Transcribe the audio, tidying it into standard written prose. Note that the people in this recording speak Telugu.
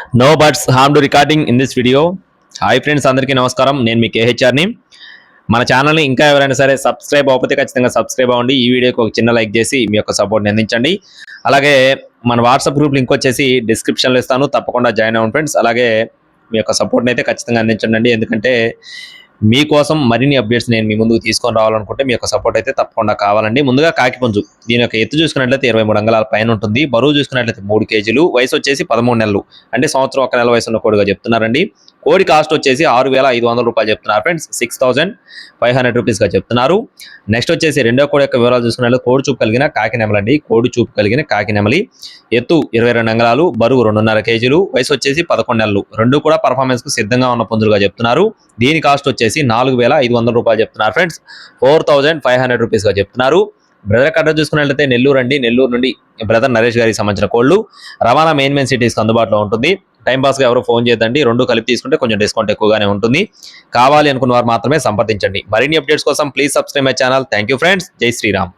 No buts harm to recording in this video. Hi friends, అందరికీ నమస్కారం. నేను మీ కేహెచ్ఆర్ని. మన ఛానల్ని ఇంకా ఎవరైనా సరే సబ్స్క్రైబ్ అవ్వకపోతే ఖచ్చితంగా సబ్స్క్రైబ్ అవ్వండి. ఈ వీడియోకి ఒక చిన్న లైక్ చేసి మీ యొక్క సపోర్ట్ని అందించండి. అలాగే మన వాట్సాప్ గ్రూప్ లింక్ వచ్చేసి డిస్క్రిప్షన్లో ఇస్తాను, తప్పకుండా జాయిన్ అవ్వండి ఫ్రెండ్స్. అలాగే మీ యొక్క సపోర్ట్ని అయితే ఖచ్చితంగా అందించండి. ఎందుకంటే మీకోసం మరిన్ని అప్డేట్స్ నేను మీ ముందుకు తీసుకొని రావాలనుకుంటే మీ యొక్క సపోర్ట్ అయితే తప్పకుండా కావాలండి. ముందుగా కాకిపుంజు, దీని యొక్క ఎత్తు చూసుకున్నట్లయితే 23 అంగుళాల పైన ఉంటుంది. బరువు చూసుకున్నట్లయితే 3 కేజీలు. వయసు వచ్చేసి 13 నెలలు, అంటే సంవత్సరం 1 నెల వయసు ఉన్న కోడిగా చెప్తున్నారండి. కోడి కాస్ట్ వచ్చేసి 6,500 రూపాయలు చెప్తున్నారు ఫ్రెండ్స్. 6,500 రూపీస్గా చెప్తున్నారు. నెక్స్ట్ వచ్చేసి రెండో కోడి యొక్క వివరాలు చూసుకున్నట్లయితే కోడి చూపు కలిగిన కాకినెమలండి. కోడి చూపు కలిగిన కాకినెమలి. ఎత్తు 22 అంగుళాలు, బరువు 2.5 కేజీలు. వయసు వచ్చేసి 11 నెలలు. రెండు కూడా పర్ఫార్మెన్స్ కు సిద్ధంగా ఉన్న పుంజులుగా చెప్తున్నారు. దీని కాస్ట్ వచ్చేసి 4,500 రూపాయలు చెప్తున్నారు ఫ్రెండ్స్. 4,500 రూపీస్గా చెప్తున్నారు. బ్రదర్ కట్ట చూసుకున్నట్లయితే నెల్లూరు అండి. నెల్లూరు నుండి బ్రదర్ నరేష్ గారికి సంబంధించిన కోళ్లు. రవాణా మెయిన్ సిటీస్కి అందుబాటులో ఉంటుంది. టైం పాస్గా ఎవరు ఫోన్ చేయదండి. రెండు కలిపి తీసుకుంటే కొంచెం డిస్కౌంట్ ఎక్కువగానే ఉంటుంది. కావాలి అనుకున్న వారు మాత్రమే సంప్రదించండి. మరిన్ని అప్డేట్స్ కోసం please subscribe my channel. Thank you friends. జై శ్రీరామ్.